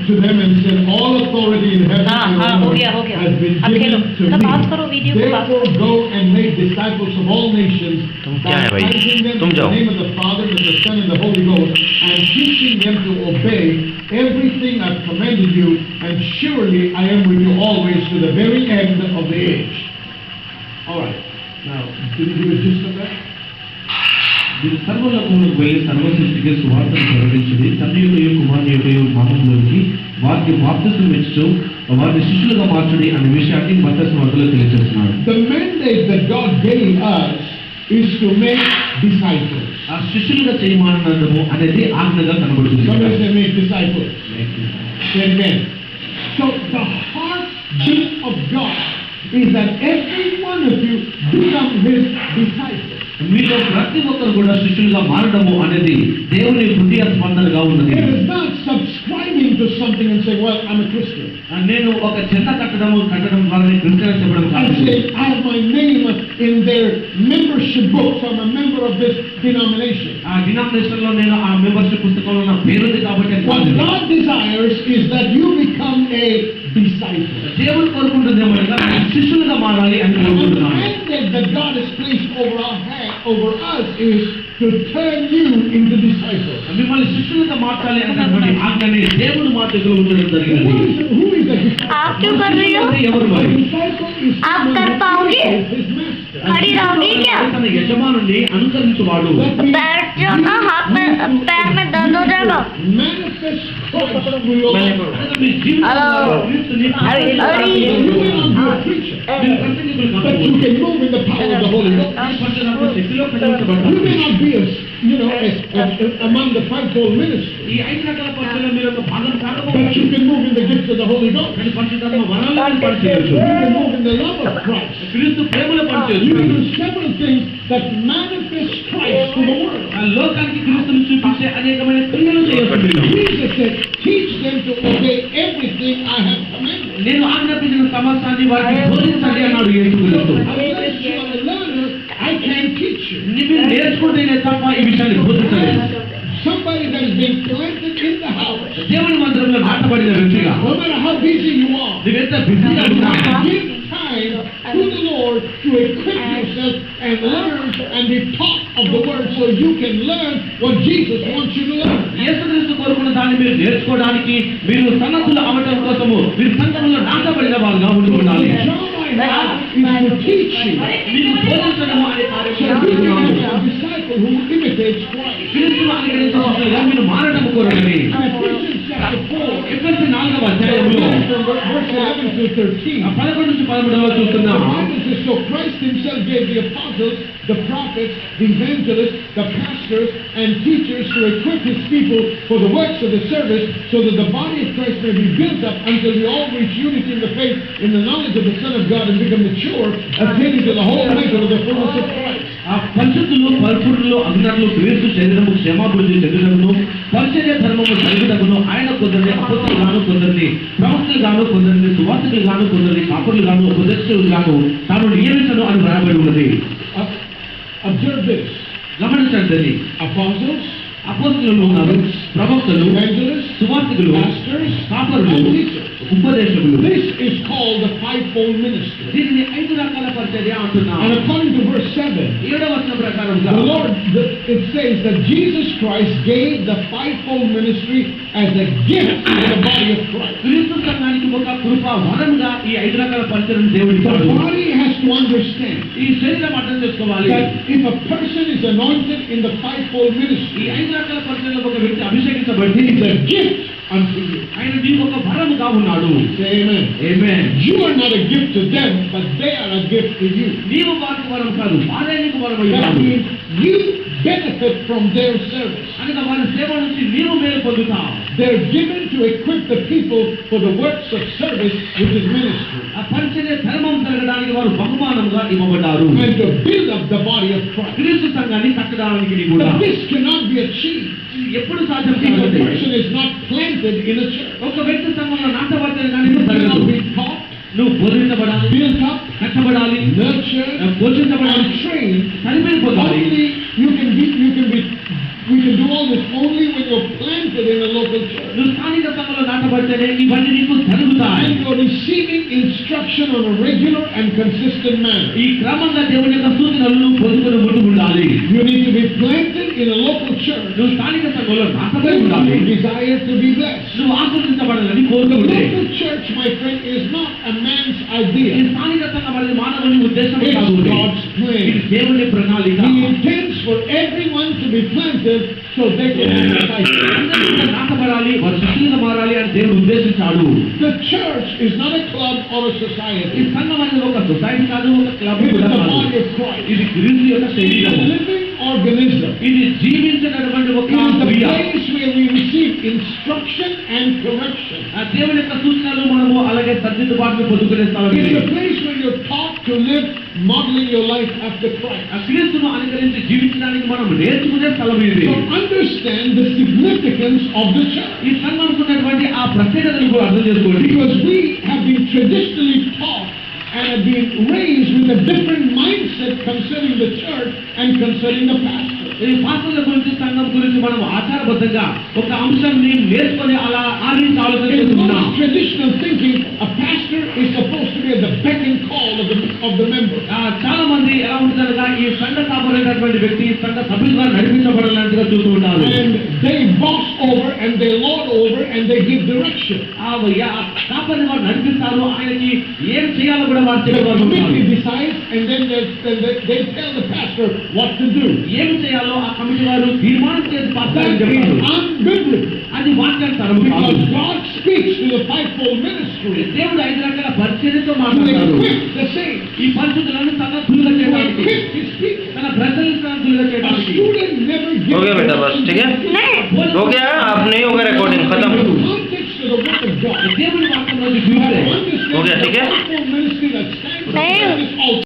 to them and said, all authority in heaven and on हो earth गया has been अब खेलो given to तो पास me. करो video को पास Therefore करो go and make disciples of all nations, क्या है भाई? baptizing them तुम in the जाओ. name of the Father, and of the Son, and the Holy Ghost, and teaching them to obey everything I've commanded you, and surely I am with you always to the very end of the age. All right. Now, did you give a gist of that? మీరు సర్వలోకములకు వెళ్ళి సర్వ సృష్టికి సువార్తను ప్రకటించుడి, తండ్రి యొక్కయు కుమారుని యొక్కయు నామములోకి వారికి బాప్తిసం ఇచ్చుచు వారిని శిష్యులుగా మార్చుడి అనే విషయాన్ని మత్తయి సువార్తలో తెలియజేస్తున్నాడు. The mandate that God gave us is to make disciples. ఆ శిష్యులుగా చేయమనడము అనేది ఆజ్ఞగా కనబడుతుంది. Somebody say make disciples. Say amen. So the heartbeat of God is that every one of you become His disciples. మీలో ప్రతి ఒక్కరు కూడా శిష్యులుగా మారడము అనేది దేవుని హృదయ స్పందనగా ఉన్నది. It is not subscribing to something and saying, well, I'm a Christian. నేను ఒక చెంద కట్టడం ద్వారా క్రిస్టియన్ చెప్పడం I కాదు. say, I have my name in their membership book, so I'm a member of this denomination. ఆ డినామినేషన్ లో నేను ఆ మెంబర్షిప్ పుస్తకంలో నా పేరుంది కాబట్టి అది What కాదు. God desires is that you become a disciple. దేవుడు కోరుకుంటుంది ఏమనగా శిష్యులుగా మారాలి అని And the కోరుకుంటున్నాను. mandate that God has placed over us is to turn you into disciples. మిమ్మల్ని శిష్యులుగా మార్చాలి అనేటువంటి ఆజ్ఞని దేవుడు మా దగ్గర ఉండడం జరిగినది. Who is the disciple? आप क्यों कर रही हो? ఎవరు The మరి? disciple is आप someone कर who पाओगे? is his master. खड़ी रहोगी क्या? తన యజమానుని అనుసరించువాడు. That means बैठ जाओ ना, हाथ में पैर में दर्द हो जाएगा. manifest Christ through your life. మీ జీవితంలో క్రీస్తుని अरे You may not be a preacher, మీరు ప్రసంగికులు but you కాదు. can move in the power of the Holy Ghost. శక్తిలో You ప్రవేశించబడ్డారు. may not be among the fivefold ministry, ఈ 5 రకాల పరిచర్యలో మీరు ఒక భాగం but కాకపోవచ్చు. you can move in the gifts of the Holy Ghost. కానీ పరిశుద్ధాత్మ వరాలను పరిచయచ్చు. You can move in the love of Christ. క్రీస్తు ప్రేమలో You పరిచయచ్చు. can do several things that manifest Christ to the world. ఆ లోకానికి క్రీస్తుని చూపించే అనేకమైన క్రియలు చేయవచ్చు. Jesus said, teach them to obey everything I have commanded. నేను ఆజ్ఞాపించిన సమస్తాన్ని వారికి బోధించండి అన్నాడు యేసుక్రీస్తు. Unless you are a learner, I can't teach you. మీరు నేర్చుకుంటేనే తప్ప ఈ విషయాన్ని బోధించలేదు. Somebody that has been planted in the house, దేవుని మందిరంలో నాటబడిన వ్యక్తిగా no matter how busy you are, నువ్వెంత బిజీగా ఉన్నా give time to the Lord to equip yourself and learn and be taught of the word so you can learn what Jesus wants you to learn. యేసుక్రీస్తు కోరుకున్న దాన్ని మీరు నేర్చుకోవడానికి మీరు సన్నద్ధులు అవటం కోసము మీరు సంఘంలో నాటబడిన వారుగా ఉండాలి. The job I have is to teach you. మీకు బోధించడము అనే So కార్యక్రమం you can చేస్తున్నాను. be a disciple who imitates Christ. క్రీస్తును అనుకరించవలసినగా మీరు మారడం కోరండి. In Ephesians chapter 4, ఎఫెసీ 4వ అధ్యాయంలో verse 11 to 13, 11 నుంచి 13 చూస్తున్నాం. the Bible says, so Christ himself gave the apostles, the prophets, the evangelists, the pastors, and teachers to equip his people for the works of the service, so that the body of Christ may be built up until we all reach unity in the faith, in the knowledge of the Son of God, and become mature, attaining to the whole measure of the fullness of Christ. ఆ పరిశుద్ధులు పరిపూర్ణులు అజ్ఞానులు క్రీస్తు శరీరము క్షేమాభివృద్ధి చెందుటకును పరిచర్య ధర్మము జరుగుటకును ఆయన కొందరిని అపోస్తలుగాను కొందరిని ప్రవక్తలుగాను కొందరిని సువార్తికులుగాను కొందరిని కాపురులుగాను ఉపదేశకులుగాను తాను నియమించను అని వ్రాయబడి ఉన్నది. Observe this. గమనించండి. Apostles, అపోస్తలులు ఉన్నారు, ప్రవక్తలు, evangelists, సువార్తికులు, pastors, కాపురులు, and teachers. ఉపదేశకులు. This is called the fivefold ministry. దీనిని 5 రకాల పరిచర్య అంటున్నాం. And according to verse 7, 7వ వచనం ప్రకారంగా the Lord, it says that Jesus Christ gave the fivefold ministry as a gift to the body of Christ. క్రీస్తు సంఘానికి ఒక కృప వరంగా ఈ 5 రకాల పరిచర్యను దేవుడు The ఇచ్చాడు. body has to understand ఈ శరీరం అర్థం చేసుకోవాలి. that if a person is anointed in the fivefold ఈ ministry, 5 రకాల పరిచర్యలో ఒక వ్యక్తి అభిషేకించబడి it's a gift unto you. ఆయన నీకు ఒక వరముగా ఉన్నాడు. Say amen. Amen. You are not a gift to them, but they are a gift to you. నీవు వారికి వరం కాదు, వారే నీకు వరం That అయ్యారు. means you benefit from their service. అనగా వారి సేవ నుంచి నీవు మేలు పొందుతావు. They're given to equip the people for the works of service, which is ministry, ఆ పరిచర్య ధర్మం జరగడానికి వారు బహుమానంగా ఇవ్వబడ్డారు. and to build up the body of Christ. క్రీస్తు సంఘాన్ని కట్టడానికి కూడా But this cannot be achieved ఎప్పుడు సాధ్యం if a కాదు. person is not planted in a church. ఒక వ్యక్తి సంఘంలో నాటబడితే కానీ You నువ్వు cannot జరగదు. be taught, నువ్వు బోధించబడాలి, built up, కట్టబడాలి, nurtured, పోషించబడాలి, and trained. సరిపోయిపోతాలి. Only we can do all this only when you're planted in a local church. నువ్వు స్థానిక సంఘంలో దాటబడితేనే ఇవన్నీ నీకు జరుగుతాయి. And you are receiving instruction on a regular and consistent manner. ఈ క్రమంగా దేవుని యొక్క సూచనలను పొందుకొని ఉండాలి. You need to be planted in a local church. నువ్వు స్థానిక సంఘంలో నాటబడి ఉండాలి. You desire to be blessed. నువ్వు ఆశీర్వదించబడాలని The కోరుకుంటే local church, my friend, is not a man's ఈ idea. స్థానిక సంఘం అనేది మానవుని ఉద్దేశం కాదు. It's God's ఇది plan. దేవుని ప్రణాళిక. He intends for everyone to be planted so they can be disciples. అందరూ కూడా నాటబడాలి, వారు శిష్యులుగా మారాలి అని దేవుడు ఉద్దేశించాడు. The church is not a club or a ఈ society. సంఘం అనేది ఒక సొసైటీ కాదు, ఒక క్లబ్ It is కూడా the కాదు. body of Christ. ఇది క్రీస్తు యొక్క It is శరీరం. a living organism. ఇది జీవించినటువంటి ఒక It is the క్రియ. place where we receive instruction and correction. ఆ దేవుని యొక్క సూచనలు మనము అలాగే సర్దిద్దుబాటును పొందుకునే స్థలం It ఇది. is a place where you're taught to live modeling your life after Christ. ఆ క్రీస్తును అనుకరించి జీవించడానికి మనం నేర్చుకునే స్థలం ఇది. So understand the significance of the church. ఈ సంఘంకు ఉన్నటువంటి ఆ ప్రత్యేకతను కూడా అర్థం చేసుకోండి. Because we have been traditionally taught and have been raised with a different mindset concerning the church and concerning the pastor. ఈ పాత్రల గురించి సంఘం గురించి మనం ఆచారబద్ధంగా ఒక అంశాన్ని నేర్చుకొని అలా ఆ రీతి ఆలోచన In చేస్తున్నాం. most traditional thinking, a pastor is supposed to be at the beck and call of the member. చాలా మంది ఎలా ఉంటుందనగా ఈ సంఘ కాపరైనటువంటి వ్యక్తి సంఘ సభ్యులుగా నడిపించబడాలంటగా చూస్తూ ఉంటారు. And they boss over and they lord over and they give direction. ఆ కాపరిని వారు నడిపిస్తారు, ఆయనకి ఏం చేయాలో కూడా వారు The చెప్పేవారు committee ఉంటారు. decides and then they tell the pastor what to do. ఏం చేయాలో ఆ కమిటీ వారు తీర్మానం చేసి That పాత్రలు is చెప్తారు. unbiblical. అది వాక్యానుసారం కాదు. Because God speaks to the fivefold ministry దేవుడు 5 రకాల పరిచర్యతో to మాట్లాడతారు. equip the saints, ఈ పరిస్థితులను సంఘాలుగా to చేయడానికి, equip his people. తన ప్రజలను సంఘాలుగా A చేయడానికి. student never gives हो गया बेटा, बस, ठीक है? नहीं हो गया, आप नहीं होगा recording, खत्म। context of the word of God. దేవుని వాక్యంలో You చూస్తే have to understand हो गया, ठीक है? the fivefold ministry that stands नहीं। on this altar.